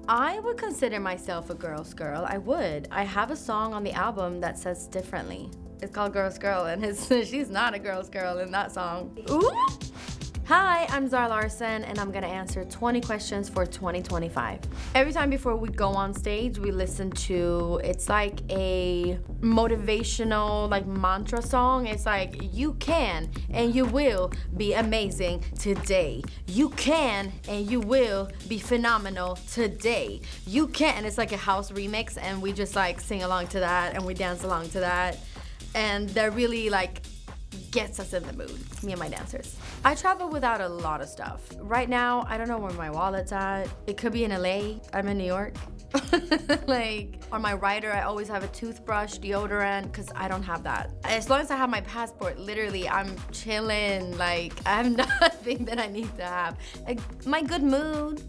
I would consider myself a girl's girl. I would. I have a song on the album that says differently. It's called Girl's Girl, and she's not a girl's girl in that song. Ooh! Hi, I'm Zara Larsson, and I'm gonna answer 20 questions for 2025. Every time before we go on stage, we listen to, it's like a motivational, like mantra song. It's like, you can and you will be amazing today. You can and you will be phenomenal today. You can, and it's like a house remix, and we just like sing along to that, and we dance along to that. And that really like gets us in the mood, me and my dancers. I travel without a lot of stuff. Right now, I don't know where my wallet's at. It could be in LA. I'm in New York. Like, on my rider, I always have a toothbrush, deodorant, because I don't have that. As long as I have my passport, literally, I'm chilling. Like, I have nothing that I need to have. Like, my good mood.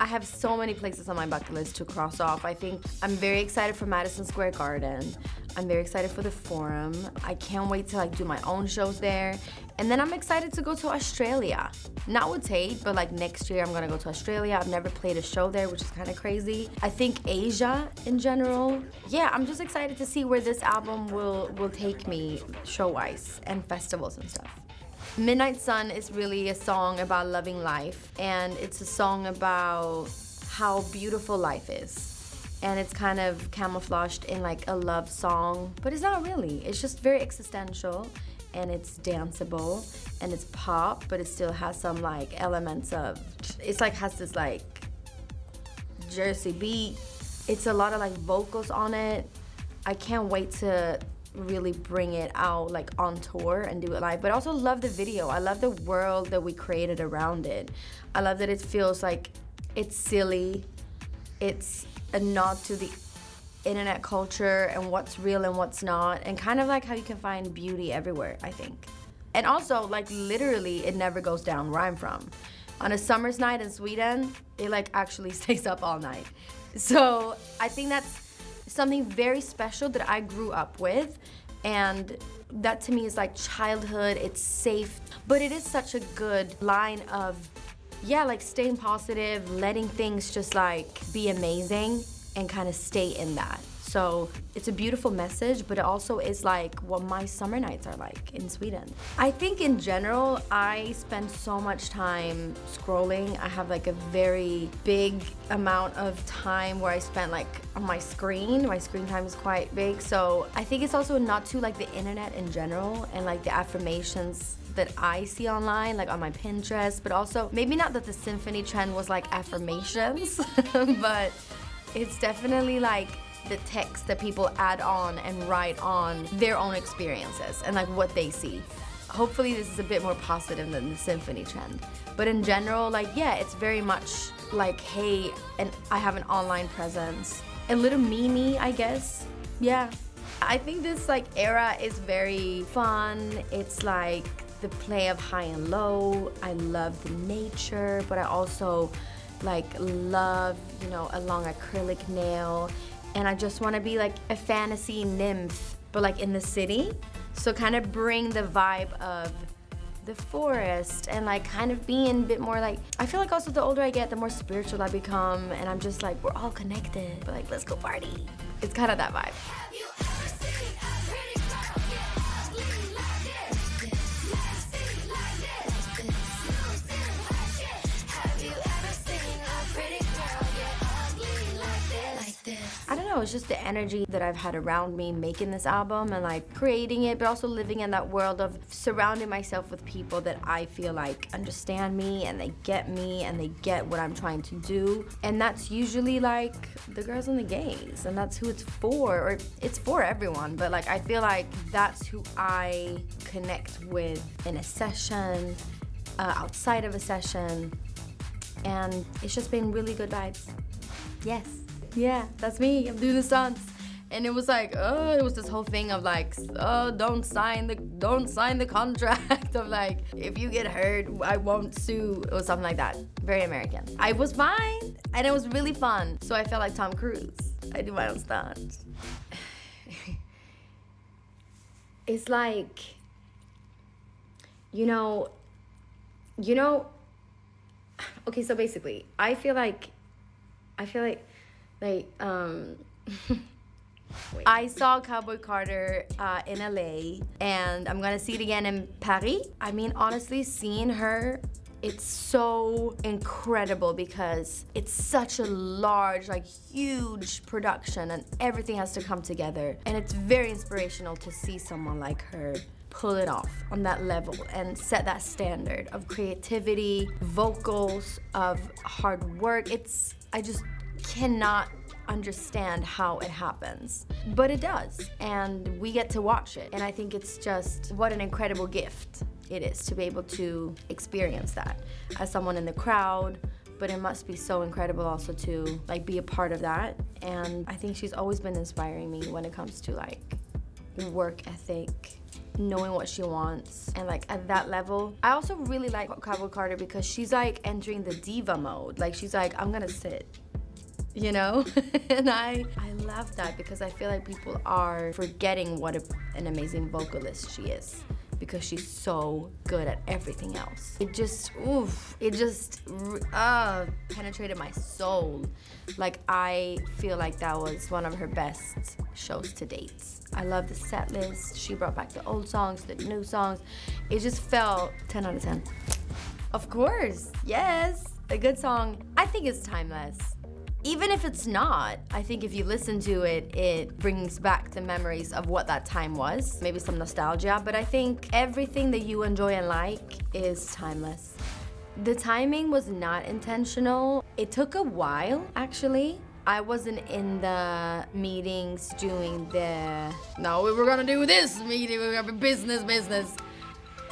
I have so many places on my bucket list to cross off. I think I'm very excited for Madison Square Garden. I'm very excited for the Forum. I can't wait to like do my own shows there. And then I'm excited to go to Australia. Not with Tate, but like next year I'm gonna go to Australia. I've never played a show there, which is kind of crazy. I think Asia in general. Yeah, I'm just excited to see where this album will take me show-wise and festivals and stuff. Midnight Sun is really a song about loving life, and it's a song about how beautiful life is. And it's kind of camouflaged in like a love song, but it's not really. It's just very existential, and it's danceable, and it's pop, but it still has some like elements of, it's like has this like Jersey beat. It's a lot of like vocals on it. I can't wait to really bring it out like on tour and do it live, but also love the video. I love the world that we created around it. I love that it feels like it's silly. It's a nod to the internet culture and what's real and what's not, and kind of like how you can find beauty everywhere, I think. And also like literally it never goes down where I'm from. On a summer's night in Sweden, it like actually stays up all night. So I think that's something very special that I grew up with, and that to me is like childhood. It's safe, but it is such a good line of, yeah, like staying positive, letting things just like be amazing and kind of stay in that. So it's a beautiful message, but it also is like what my summer nights are like in Sweden. I think in general, I spend so much time scrolling. I have like a very big amount of time where I spend like on my screen. My screen time is quite big. So I think it's also not to like the internet in general and like the affirmations that I see online, like on my Pinterest, but also maybe not that the symphony trend was like affirmations, but it's definitely like the text that people add on and write on their own experiences and like what they see. Hopefully this is a bit more positive than the symphony trend. But in general, like, yeah, it's very much like, hey, and I have an online presence. A little me, I guess. Yeah. I think this like era is very fun. It's like the play of high and low. I love the nature, but I also like love, you know, a long acrylic nail. And I just want to be like a fantasy nymph, but like in the city. So kind of bring the vibe of the forest and like kind of being a bit more like, I feel like also the older I get, the more spiritual I become. And I'm just like, we're all connected, but like, let's go party. It's kind of that vibe. I don't know, it's just the energy that I've had around me making this album and like creating it, but also living in that world of surrounding myself with people that I feel like understand me and they get what I'm trying to do. And that's usually like the girls and the gays, and that's who it's for, or it's for everyone, but like I feel like that's who I connect with in a session, outside of a session, and it's just been really good vibes. Yes. Yeah, that's me. I'm doing the stunts. And it was like, oh, it was this whole thing of like, oh, don't sign the contract of like, if you get hurt, I won't sue, or something like that. Very American. I was fine, and it was really fun. So I felt like Tom Cruise. I do my own stunts. It's like, you know, okay, so basically, I feel like I feel like I saw Cowboy Carter in LA, and I'm gonna see it again in Paris. I mean, honestly, seeing her, it's so incredible because it's such a large, like huge production, and everything has to come together. And it's very inspirational to see someone like her pull it off on that level and set that standard of creativity, vocals, of hard work. I just cannot understand how it happens, but it does, and we get to watch it. And I think it's just what an incredible gift it is to be able to experience that as someone in the crowd, but it must be so incredible also to like be a part of that. And I think she's always been inspiring me when it comes to like work ethic, knowing what she wants, and like at that level. I also really like Cowboy Carter because she's like entering the diva mode. Like she's like, I'm gonna sit, you know? And I love that because I feel like people are forgetting what an amazing vocalist she is because she's so good at everything else. It just penetrated my soul. Like I feel like that was one of her best shows to date. I love the set list. She brought back the old songs, the new songs. It just felt 10 out of 10. Of course, yes, a good song. I think it's timeless. Even if it's not, I think if you listen to it, it brings back the memories of what that time was. Maybe some nostalgia, but I think everything that you enjoy and like is timeless. The timing was not intentional. It took a while, actually. I wasn't in the meetings doing no, we're gonna do this meeting, we're gonna be business.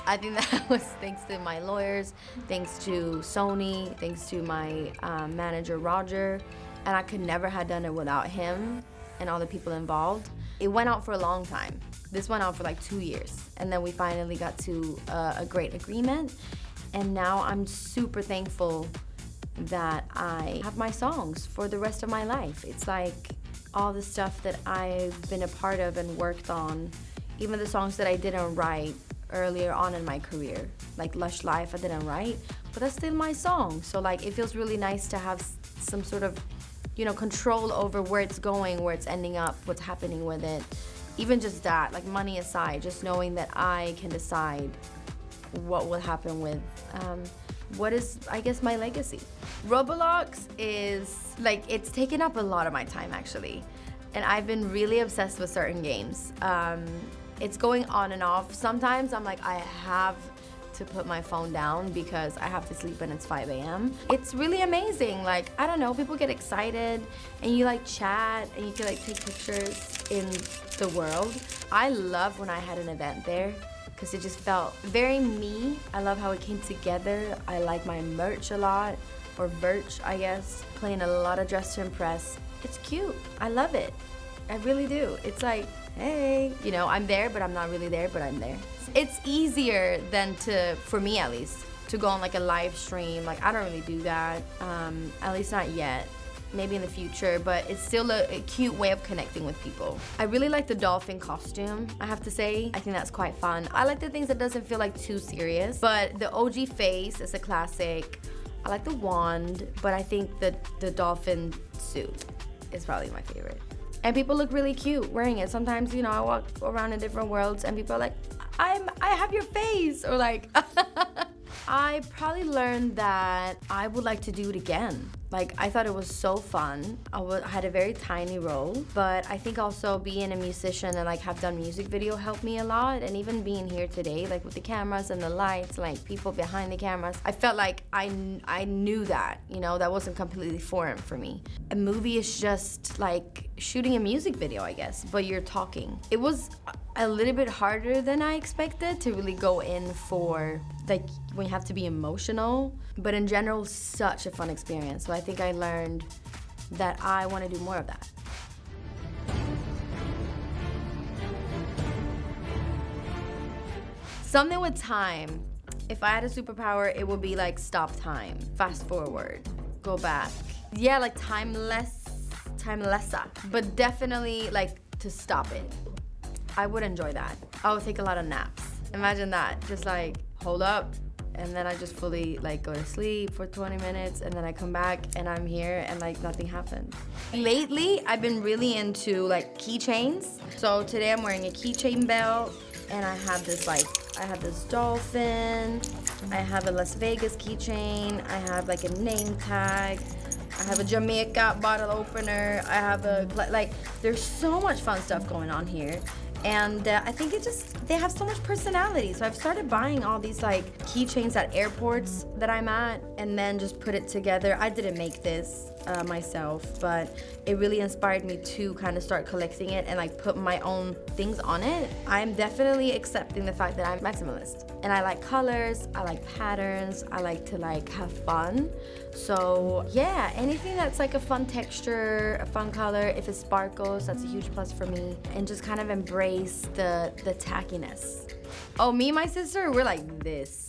I think that was thanks to my lawyers, thanks to Sony, thanks to my manager, Roger, and I could never have done it without him and all the people involved. It went out for a long time. This went out for like 2 years, and then we finally got to a great agreement, and now I'm super thankful that I have my songs for the rest of my life. It's like all the stuff that I've been a part of and worked on, even the songs that I didn't write earlier on in my career, like Lush Life, I didn't write, but that's still my song. So like it feels really nice to have some sort of, you know, control over where it's going, where it's ending up, what's happening with it. Even just that, like money aside, just knowing that I can decide what will happen with what is, I guess, my legacy. Roblox is like, it's taken up a lot of my time actually, and I've been really obsessed with certain games. It's going on and off. Sometimes I'm like, I have to put my phone down because I have to sleep and it's 5 a.m. It's really amazing. Like, I don't know, people get excited and you like chat and you can like take pictures in the world. I love when I had an event there because it just felt very me. I love how it came together. I like my merch a lot, or Birch, I guess. Playing a lot of Dress to Impress. It's cute. I love it. I really do. It's like, hey, you know, I'm there, but I'm not really there, but I'm there. It's easier than for me at least, to go on like a live stream. Like, I don't really do that, at least not yet. Maybe in the future, but it's still a cute way of connecting with people. I really like the dolphin costume, I have to say. I think that's quite fun. I like the things that doesn't feel like too serious, but the OG face is a classic. I like the wand, but I think that the dolphin suit is probably my favorite. And people look really cute wearing it. Sometimes, you know, I walk around in different worlds and people are like, I have your face, or like, I probably learned that I would like to do it again. Like, I thought it was so fun. I had a very tiny role, but I think also being a musician and like have done music video helped me a lot. And even being here today, like with the cameras and the lights, like people behind the cameras, I felt like I knew that, you know, that wasn't completely foreign for me. A movie is just like shooting a music video, I guess, but you're talking. It was a little bit harder than I expected to really go in for, like, when you have to be emotional, but in general, such a fun experience. So I think I learned that I want to do more of that. Something with time. If I had a superpower, it would be like stop time, fast forward, go back. Yeah, like timelesser, but definitely like to stop it. I would enjoy that. I would take a lot of naps. Imagine that, just like, hold up, and then I just fully like go to sleep for 20 minutes, and then I come back and I'm here and like nothing happened. Lately, I've been really into like keychains. So today I'm wearing a keychain belt, and I have this dolphin, I have a Las Vegas keychain, I have like a name tag, I have a Jamaica bottle opener, I have there's so much fun stuff going on here. And I think they have so much personality. So I've started buying all these like keychains at airports that I'm at, and then just put it together. I didn't make this myself, but it really inspired me to kind of start collecting it and like put my own things on it. I'm definitely accepting the fact that I'm maximalist, and I like colors, I like patterns, I like to like have fun. So yeah, anything that's like a fun texture, a fun color, if it sparkles, that's a huge plus for me. And just kind of embrace the tackiness. Oh, me and my sister, we're like this.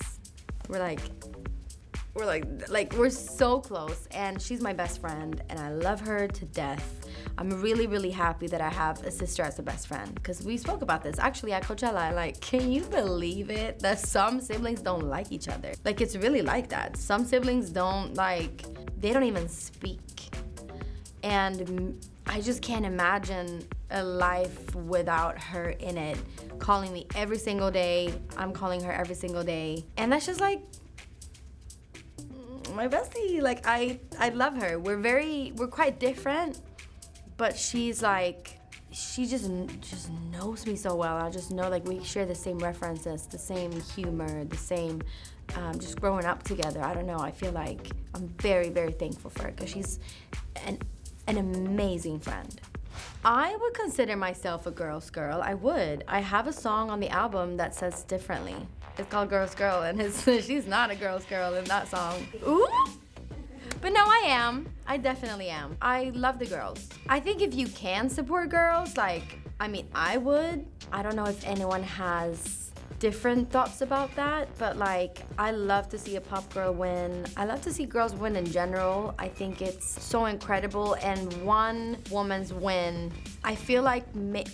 We're so close, and she's my best friend, and I love her to death. I'm really, really happy that I have a sister as a best friend, because we spoke about this actually at Coachella. Like, can you believe it that some siblings don't like each other? Like, it's really like that. Some siblings they don't even speak. And I just can't imagine a life without her in it, calling me every single day. I'm calling her every single day. And that's just like my bestie. Like, I love her. We're quite different, but she's like, she just knows me so well. I just know like we share the same references, the same humor, the same just growing up together. I don't know, I feel like I'm very, very thankful for her, because she's an amazing friend. I would consider myself a girl's girl. I would. I have a song on the album that says differently. It's called Girl's Girl, and she's not a girl's girl in that song. Ooh! But no, I am. I definitely am. I love the girls. I think if you can support girls, I would. I don't know if anyone has different thoughts about that, but like, I love to see a pop girl win. I love to see girls win in general. I think it's so incredible, and one woman's win, I feel like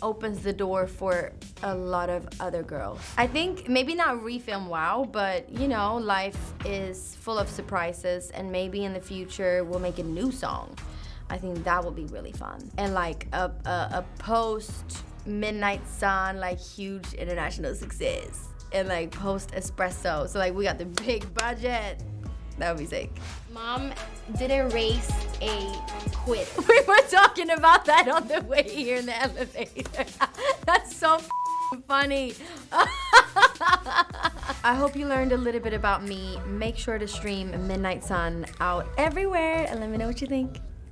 opens the door for a lot of other girls. I think maybe not refilm WOW, but you know, life is full of surprises, and maybe in the future we'll make a new song. I think that will be really fun. And like a post Midnight Sun, like huge international success, and like post Espresso, so like we got the big budget. That would be sick. Mom didn't race a quit. We were talking about that on the way here in the elevator. That's so funny. I hope you learned a little bit about me. Make sure to stream Midnight Sun out everywhere, and let me know what you think.